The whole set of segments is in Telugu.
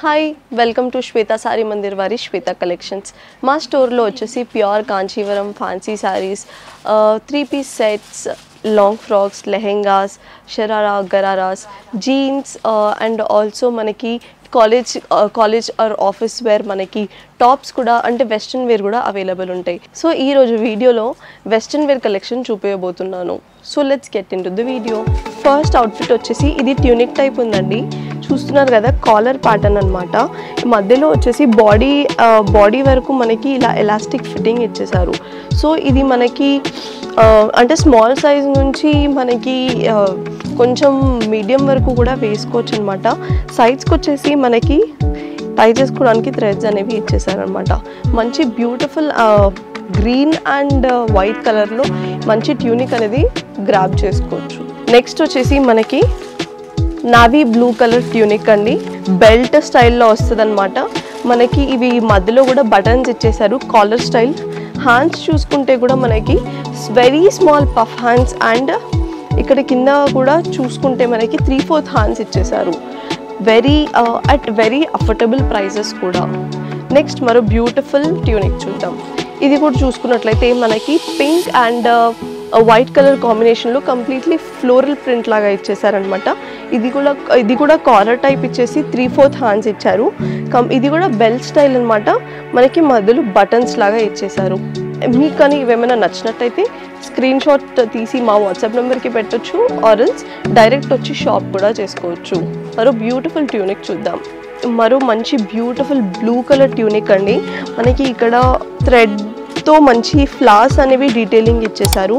Hi welcome to Shweta sorry Mandir వారి శ్వేత కలెక్షన్స్. మా స్టోర్లో వచ్చేసి pure Kanjeevaram fancy saris, 3-piece sets, long frocks, lehengas, sharara, ghararas, jeans and also మనకి కాలేజ్ ఆర్ ఆఫీస్ వేర్ మనకి టాప్స్ కూడా అంటే వెస్ట్రన్ వేర్ కూడా అవైలబుల్ ఉంటాయి. సో ఈరోజు వీడియోలో వెస్ట్రన్ వేర్ కలెక్షన్ చూపించబోతున్నాను. So let's get in to the video. First outfit వచ్చేసి ఇది ట్యూనిక్ టైప్ ఉందండి. చూస్తున్నారు కదా, కాలర్ ప్యాటర్న్ అనమాట. మధ్యలో వచ్చేసి బాడీ వరకు మనకి ఇలా ఎలాస్టిక్ ఫిట్టింగ్ ఇచ్చేసారు. సో ఇది మనకి అంటే స్మాల్ సైజ్ నుంచి మనకి కొంచెం మీడియం వరకు కూడా వేసుకోవచ్చు అనమాట. సైడ్స్కి వచ్చేసి మనకి టై చేసుకోవడానికి థ్రెడ్స్ అనేవి ఇచ్చేసారనమాట. మంచి బ్యూటిఫుల్ గ్రీన్ అండ్ వైట్ కలర్లో మంచి ట్యూనిక్ అనేది గ్రాబ్ చేసుకోవచ్చు. నెక్స్ట్ వచ్చేసి మనకి నావీ బ్లూ కలర్ ట్యూనిక్ అండి. బెల్ట్ స్టైల్లో వస్తుంది అనమాట. మనకి ఇవి మధ్యలో కూడా బటన్స్ ఇచ్చేసారు, కాలర్ స్టైల్. హ్యాండ్స్ చూసుకుంటే కూడా మనకి very small puff hands and ఇక్కడ కింద కూడా చూసుకుంటే మనకి 3/4 హ్యాండ్స్ ఇచ్చేసారు. అట్ వెరీ అఫోర్డబుల్ ప్రైజెస్ కూడా. నెక్స్ట్ మరో బ్యూటిఫుల్ ట్యూనిక్ చూద్దాం. ఇది కూడా చూసుకున్నట్లయితే మనకి పింక్ అండ్ వైట్ కలర్ కాంబినేషన్లో కంప్లీట్లీ ఫ్లోరల్ ప్రింట్ లాగా ఇచ్చేసారనమాట. ఇది కూడా కాలర్ టైప్ ఇచ్చేసి 3/4 హ్యాండ్స్ ఇచ్చారు. ఇది కూడా బెల్ట్ స్టైల్ అనమాట. మనకి మధ్యలో బటన్స్ లాగా ఇచ్చేసారు. మీకు కానీ ఇవేమైనా నచ్చినట్టయితే స్క్రీన్ షాట్ తీసి మా వాట్సాప్ నెంబర్కి పెట్టచ్చు, ఆర్ఎల్స్ డైరెక్ట్ వచ్చి షాప్ కూడా చేసుకోవచ్చు. మరో బ్యూటిఫుల్ ట్యూనిక్ చూద్దాం. మరో మంచి బ్యూటిఫుల్ బ్లూ కలర్ ట్యూనిక్ అండి. మనకి ఇక్కడ థ్రెడ్తో మంచి ఫ్లవర్స్ అనేవి డీటెయిలింగ్ ఇచ్చేసారు.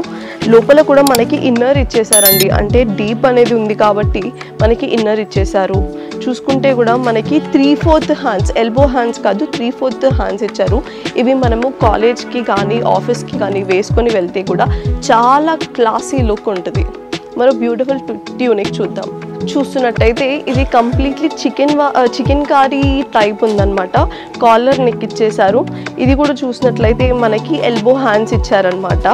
లోపల కూడా మనకి ఇన్నర్ ఇచ్చేసారండి. అంటే డీప్ అనేది ఉంది కాబట్టి మనకి ఇన్నర్ ఇచ్చేసారు. చూసుకుంటే కూడా మనకి 3/4 హ్యాండ్స్, ఎల్బో హ్యాండ్స్ కాదు 3/4 హ్యాండ్స్ ఇచ్చారు. ఇవి మనము కాలేజ్కి కానీ ఆఫీస్కి కానీ వేసుకొని వెళ్తే కూడా చాలా క్లాసీ లుక్ ఉంటుంది. మరో బ్యూటిఫుల్ ట్యూనిక్ చూద్దాం. చూస్తున్నట్టయితే ఇది కంప్లీట్లీ చికెన్ కారీ టైప్ ఉందన్నమాట. కాలర్ నెక్ ఇచ్చేసారు. ఇది కూడా చూసినట్లయితే మనకి ఎల్బో హ్యాండ్స్ ఇచ్చారనమాట.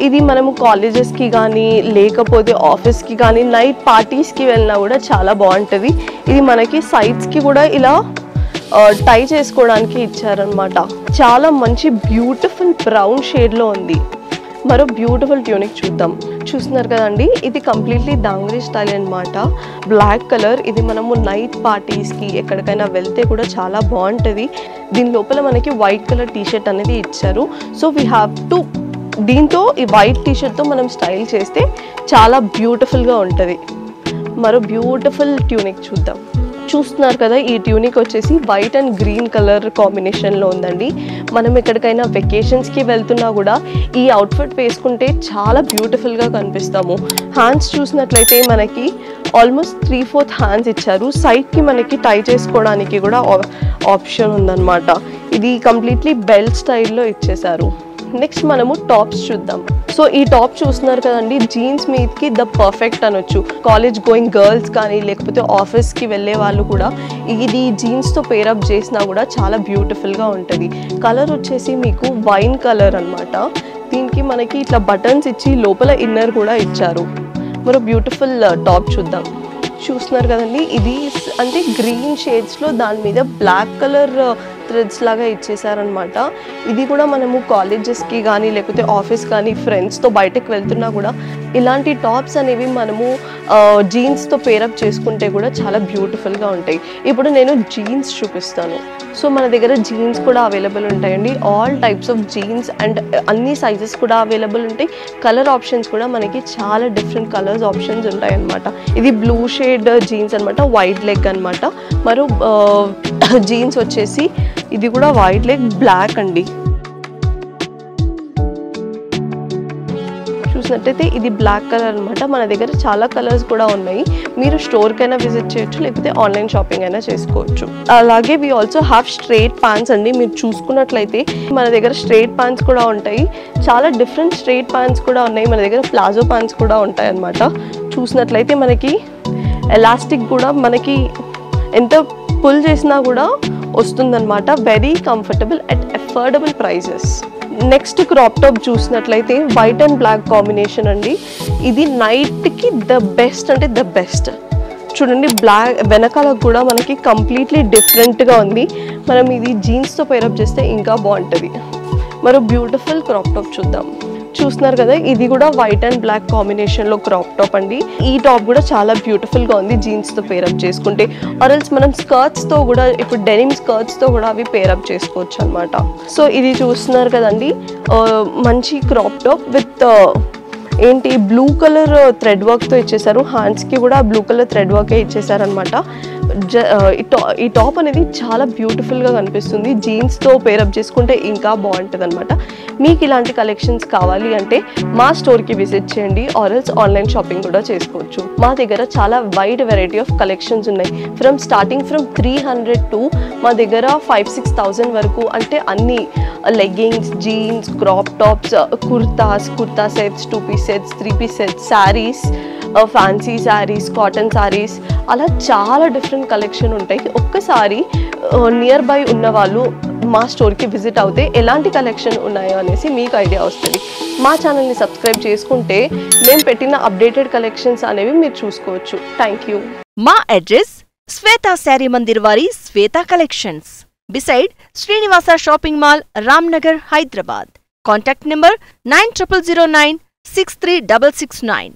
ఇది మనము కాలేజెస్కి కానీ లేకపోతే ఆఫీస్కి కానీ నైట్ పార్టీస్కి వెళ్ళినా కూడా చాలా బాగుంటుంది. ఇది మనకి సైడ్స్కి కూడా ఇలా టై చేసుకోవడానికి ఇచ్చారనమాట. చాలా మంచి బ్యూటిఫుల్ బ్రౌన్ షేడ్లో ఉంది. మరో బ్యూటిఫుల్ ట్యూనిక్ చూద్దాం. చూస్తున్నారు కదండి, ఇది కంప్లీట్లీ డాంగ్రీ స్టైల్ అనమాట. Black colour. ఇది మనము నైట్ పార్టీస్కి ఎక్కడికైనా వెళ్తే కూడా చాలా బాగుంటుంది. దీని లోపల మనకి వైట్ కలర్ టీషర్ట్ అనేది ఇచ్చారు. సో వీ హ్యావ్ టు దీంతో ఈ వైట్ టీషర్ట్తో మనం స్టైల్ చేస్తే చాలా బ్యూటిఫుల్గా ఉంటుంది. మరో బ్యూటిఫుల్ ట్యూనిక్ చూద్దాం. చూస్తున్నారు కదా, ఈ ట్యూనిక్ వచ్చేసి వైట్ అండ్ గ్రీన్ కలర్ కాంబినేషన్లో ఉందండి. మనం ఎక్కడికైనా వెకేషన్స్కి వెళ్తున్నా కూడా ఈ అవుట్ఫిట్ వేసుకుంటే చాలా బ్యూటిఫుల్గా కనిపిస్తాము. హ్యాండ్స్ చూసినట్లయితే మనకి ఆల్మోస్ట్ 3/4 హ్యాండ్స్ ఇచ్చారు. సైడ్కి మనకి టై చేసుకోవడానికి కూడా ఆప్షన్ ఉందన్నమాట. ఇది కంప్లీట్లీ బెల్ట్ స్టైల్లో ఇచ్చేసారు. నెక్స్ట్ మనము టాప్స్ చూద్దాం. సో ఈ టాప్ చూస్తున్నారు కదండి, జీన్స్ మీదకి ద పర్ఫెక్ట్ అనొచ్చు. కాలేజ్ గోయింగ్ గర్ల్స్ కానీ లేకపోతే ఆఫీస్కి వెళ్ళే వాళ్ళు కూడా ఇది జీన్స్తో పేరప్ చేసినా కూడా చాలా బ్యూటిఫుల్గా ఉంటుంది. కలర్ వచ్చేసి మీకు వైన్ కలర్ అనమాట. దీనికి మనకి ఇట్లా బటన్స్ ఇచ్చి లోపల ఇన్నర్ కూడా ఇచ్చారు. మరో బ్యూటిఫుల్ టాప్ చూద్దాం. చూస్తున్నారు కదండి, ఇది అంటే గ్రీన్ షేడ్స్లో దాని మీద బ్లాక్ కలర్ థ్రెడ్స్ లాగా ఇచ్చేసారనమాట. ఇది కూడా మనము కాలేజెస్కి కానీ లేకపోతే ఆఫీస్ కానీ ఫ్రెండ్స్తో బయటకు వెళ్తున్నా కూడా ఇలాంటి టాప్స్ అనేవి మనము జీన్స్తో పేరప్ చేసుకుంటే కూడా చాలా బ్యూటిఫుల్గా ఉంటాయి. ఇప్పుడు నేను జీన్స్ చూపిస్తాను. సో మన దగ్గర జీన్స్ కూడా అవైలబుల్ ఉంటాయండి. All types of jeans and అన్ని సైజెస్ కూడా అవైలబుల్ ఉంటాయి. కలర్ ఆప్షన్స్ కూడా మనకి చాలా డిఫరెంట్ కలర్స్ ఆప్షన్స్ ఉంటాయి అన్నమాట. ఇది బ్లూ షేడ్ జీన్స్ అనమాట, వైట్ లెగ్ అనమాట. మరో జీన్స్ వచ్చేసి ఇది కూడా వైట్ లెగ్ బ్లాక్ అండి. చూసినట్టయితే ఇది బ్లాక్ కలర్ అనమాట. మన దగ్గర చాలా కలర్స్ కూడా ఉన్నాయి. మీరు స్టోర్కైనా విజిట్ చేయొచ్చు, లేకపోతే ఆన్లైన్ షాపింగ్ అయినా చేసుకోవచ్చు. అలాగే we also have straight pants అండి. మీరు చూసుకున్నట్లయితే మన దగ్గర స్ట్రైట్ ప్యాంట్స్ కూడా ఉంటాయి. చాలా డిఫరెంట్ స్ట్రైట్ ప్యాంట్స్ కూడా ఉన్నాయి. మన దగ్గర ప్లాజో ప్యాంట్స్ కూడా ఉంటాయి అన్నమాట. చూసినట్లయితే మనకి ఎలాస్టిక్ కూడా మనకి ఎంత పుల్ చేసినా కూడా వస్తుందన్నమాట. Very comfortable at affordable prices. Next crop top చూసినట్లయితే వైట్ అండ్ బ్లాక్ కాంబినేషన్ అండి. ఇది నైట్కి ద బెస్ట్ అంటే ద బెస్ట్. చూడండి బ్లాక్ వెనకాల కూడా మనకి కంప్లీట్లీ డిఫరెంట్గా ఉంది. మనం ఇది జీన్స్తో పేరప్ చేస్తే ఇంకా బాగుంటుంది. మరో బ్యూటిఫుల్ క్రాప్ టాప్ చూద్దాం. చూస్తున్నారు కదా, ఇది కూడా వైట్ అండ్ బ్లాక్ కాంబినేషన్లో క్రాప్ టాప్ అండి. ఈ టాప్ కూడా చాలా బ్యూటిఫుల్గా ఉంది జీన్స్తో పేరప్ చేసుకుంటే. ఆర్ఎల్స్ మనం స్కర్ట్స్తో కూడా, ఇప్పుడు డెనిమ్ స్కర్ట్స్తో కూడా అవి పేరప్ చేసుకోవచ్చు అనమాట. సో ఇది చూస్తున్నారు కదండి, మంచి క్రాప్ టాప్ విత్ ఏంటి బ్లూ కలర్ థ్రెడ్ వర్క్తో ఇచ్చేసారు. హ్యాండ్స్కి కూడా బ్లూ కలర్ థ్రెడ్ వర్కే ఇచ్చేసారనమాట. ఈ టాప్ అనేది చాలా బ్యూటిఫుల్గా కనిపిస్తుంది. జీన్స్తో పేరప్ చేసుకుంటే ఇంకా బాగుంటుంది అనమాట. మీకు ఇలాంటి కలెక్షన్స్ కావాలి అంటే మా స్టోర్కి విజిట్ చేయండి, ఆర్ఎల్స్ ఆన్లైన్ షాపింగ్ కూడా చేసుకోవచ్చు. మా దగ్గర చాలా వైడ్ వెరైటీ ఆఫ్ కలెక్షన్స్ ఉన్నాయి. స్టార్టింగ్ ఫ్రమ్ 300 టు మా దగ్గర 5-6,000 వరకు, అంటే అన్ని leggings, jeans, crop tops, kurta sets, 2-piece sets, 3-piece sets, saris, fancy saris, cotton saris, అలా చాలా డిఫరెంట్ కలెక్షన్ ఉంటాయి. ఒక్కసారి నియర్ బై ఉన్న వాళ్ళు మా స్టోర్కి విజిట్ అవుతే ఎలాంటి కలెక్షన్ ఉన్నాయో అనేసి మీకు ఐడియా వస్తుంది. మా ఛానల్ని సబ్స్క్రైబ్ చేసుకుంటే మేము పెట్టిన అప్డేటెడ్ కలెక్షన్స్ అనేవి మీరు చూసుకోవచ్చు. Thank you. మా అడ్రస్ శ్వేతా శారీ మందిర్ వారి Shweta collections, beside Srinivasa Shopping Mall, Ramnagar, Hyderabad. Contact number 9009 63669.